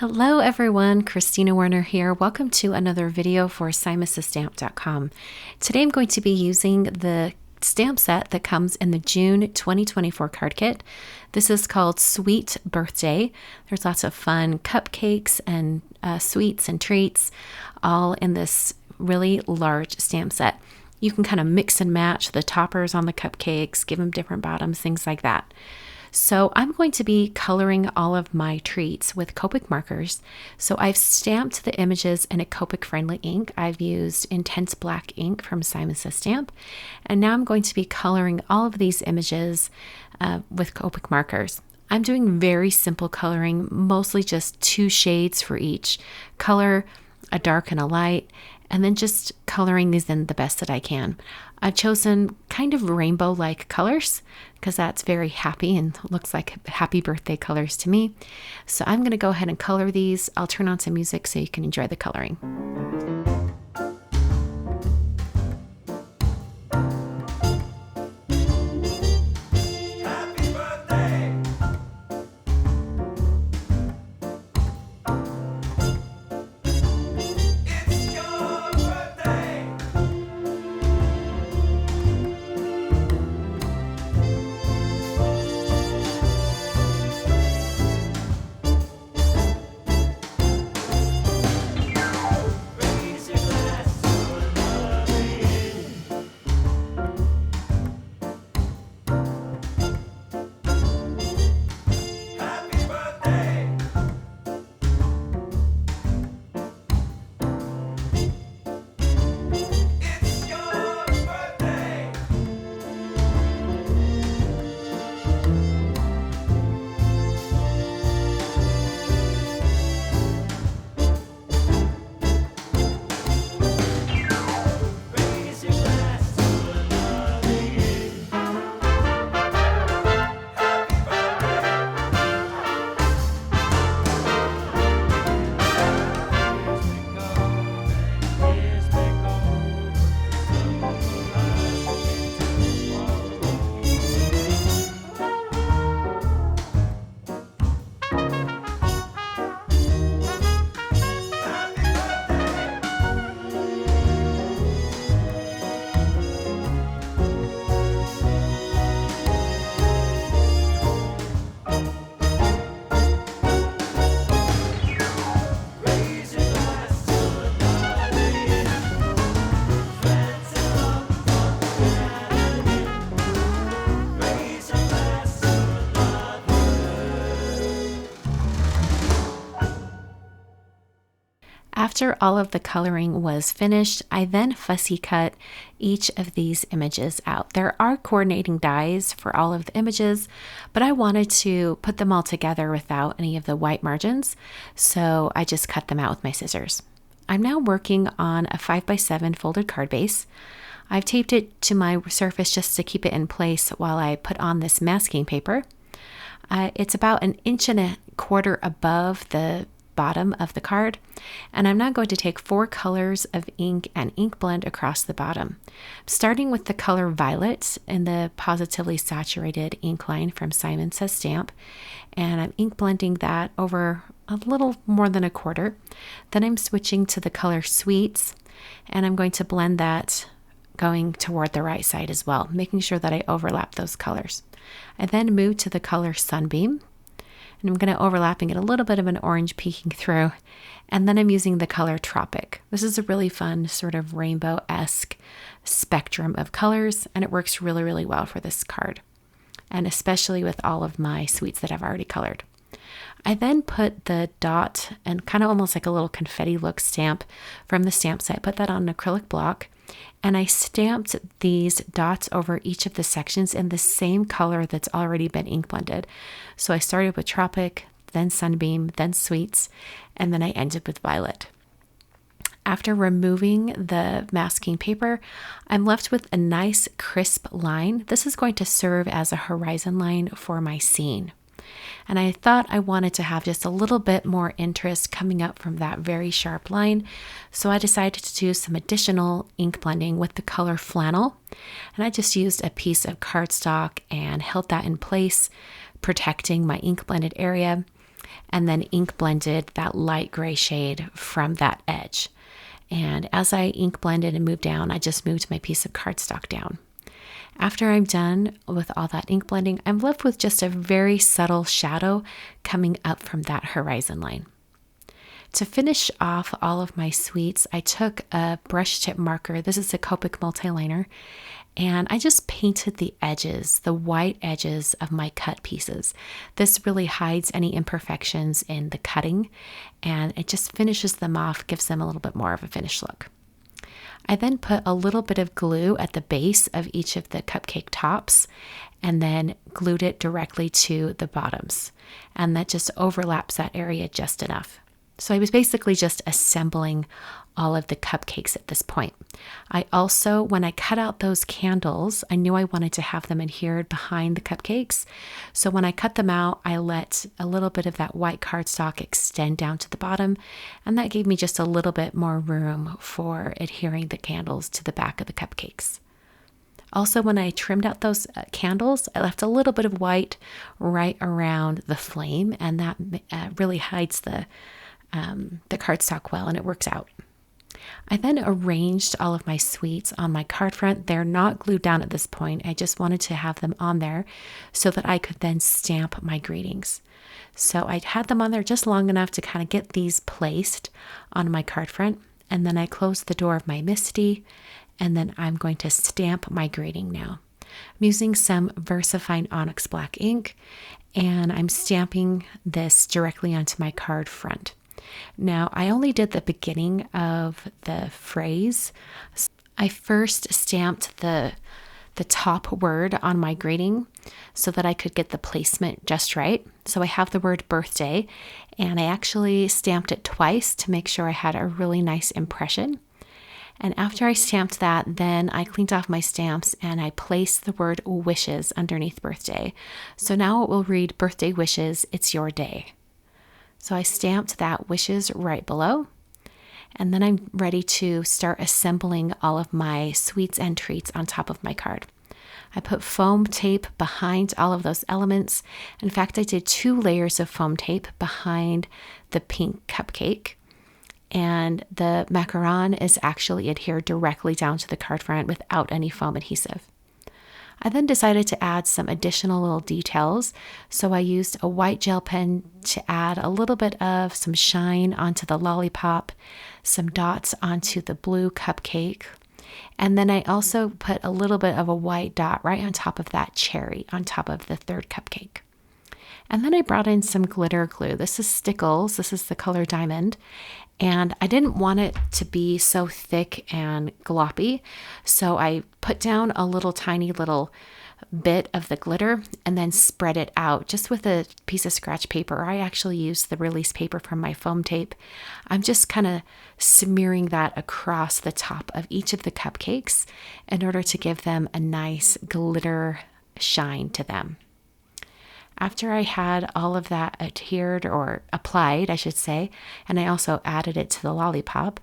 Hello everyone, Christina Werner here. Welcome to another video for SimonsStamp.com. Today I'm going to be using the stamp set that comes in the June 2024 card kit. This is called Sweet Birthday. There's lots of fun cupcakes and sweets and treats all in this really large stamp set. You can kind of mix and match the toppers on the cupcakes, give them different bottoms, things like that. So I'm going to be coloring all of my treats with Copic markers. So I've stamped the images in a Copic friendly ink. I've used Intense Black ink from Simon Says Stamp. And now I'm going to be coloring all of these images with Copic markers. I'm doing very simple coloring, mostly just 2 shades for each color, a dark and a light, and then just coloring these in the best that I can. I've chosen kind of rainbow-like colors because that's very happy and looks like happy birthday colors to me. So I'm going to go ahead and color these. I'll turn on some music so you can enjoy the coloring. After all of the coloring was finished, I then fussy cut each of these images out. There are coordinating dies for all of the images, but I wanted to put them all together without any of the white margins, so I just cut them out with my scissors. I'm now working on a 5x7 folded card base. I've taped it to my surface just to keep it in place while I put on this masking paper. It's about 1.25 inches above the bottom of the card, and I'm now going to take 4 colors of ink and ink blend across the bottom, starting with the color Violet in the Positively Saturated ink line from Simon Says Stamp, and I'm ink blending that over a little more than 1/4. Then I'm switching to the color Sweets, and I'm going to blend that going toward the right side as well, making sure that I overlap those colors. I then move to the color Sunbeam, and I'm going to overlap and get a little bit of an orange peeking through. And then I'm using the color Tropic. This is a really fun sort of rainbow-esque spectrum of colors, and it works really, really well for this card, and especially with all of my sweets that I've already colored. I then put the dot and kind of almost like a little confetti look stamp from the stamp set, put that on an acrylic block, and I stamped these dots over each of the sections in the same color that's already been ink blended. So I started with Tropic, then Sunbeam, then Sweets, and then I ended with Violet. After removing the masking paper, I'm left with a nice crisp line. This is going to serve as a horizon line for my scene. And I thought I wanted to have just a little bit more interest coming up from that very sharp line. So I decided to do some additional ink blending with the color Flannel. And I just used a piece of cardstock and held that in place, protecting my ink blended area. and then ink blended that light gray shade from that edge. And as I ink blended and moved down, I just moved my piece of cardstock down. After I'm done with all that ink blending, I'm left with just a very subtle shadow coming up from that horizon line. To finish off all of my sweets, I took a brush tip marker. This is a Copic multiliner, and I just painted the edges, the white edges of my cut pieces. This really hides any imperfections in the cutting, and it just finishes them off, gives them a little bit more of a finished look. I then put a little bit of glue at the base of each of the cupcake tops and then glued it directly to the bottoms, and that just overlaps that area just enough. So I was basically just assembling all of the cupcakes at this point. I also, when I cut out those candles, I knew I wanted to have them adhered behind the cupcakes. So when I cut them out, I let a little bit of that white cardstock extend down to the bottom, and that gave me just a little bit more room for adhering the candles to the back of the cupcakes. Also, when I trimmed out those candles, I left a little bit of white right around the flame, and that really hides the cardstock well, and it works out. I then arranged all of my sweets on my card front. They're not glued down at this point. I just wanted to have them on there so that I could then stamp my greetings. So I had them on there just long enough to kind of get these placed on my card front, and then I closed the door of my MISTI, and then I'm going to stamp my greeting now. I'm using some VersaFine Onyx Black ink, and I'm stamping this directly onto my card front. Now, I only did the beginning of the phrase. I first stamped the top word on my greeting so that I could get the placement just right. So I have the word birthday, and I actually stamped it twice to make sure I had a really nice impression. And after I stamped that, then I cleaned off my stamps and I placed the word wishes underneath birthday. So now it will read birthday wishes, it's your day. So I stamped that wishes right below, and then I'm ready to start assembling all of my sweets and treats on top of my card. I put foam tape behind all of those elements. In fact, I did 2 layers of foam tape behind the pink cupcake, and the macaron is actually adhered directly down to the card front without any foam adhesive. I then decided to add some additional little details. So I used a white gel pen to add a little bit of some shine onto the lollipop, some dots onto the blue cupcake, and then I also put a little bit of a white dot right on top of that cherry on top of the 3rd cupcake. And then I brought in some glitter glue. This is Stickles. This is the color Diamond. And I didn't want it to be so thick and gloppy, so I put down a tiny little bit of the glitter and then spread it out just with a piece of scratch paper. I actually used the release paper from my foam tape. I'm just kind of smearing that across the top of each of the cupcakes in order to give them a nice glitter shine to them. After I had all of that adhered or applied, I should say, and I also added it to the lollipop,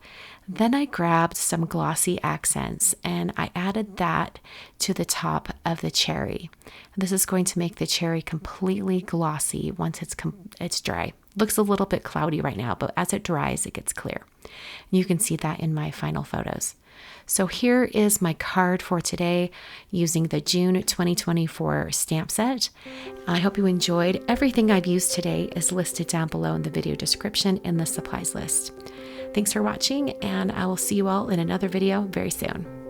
then I grabbed some glossy accents and I added that to the top of the cherry. This is going to make the cherry completely glossy once it's dry. Looks a little bit cloudy right now, but as it dries, it gets clear. You can see that in my final photos. So here is my card for today using the June 2024 stamp set. I hope you enjoyed. Everything I've used today is listed down below in the video description in the supplies list. Thanks for watching, and I will see you all in another video very soon.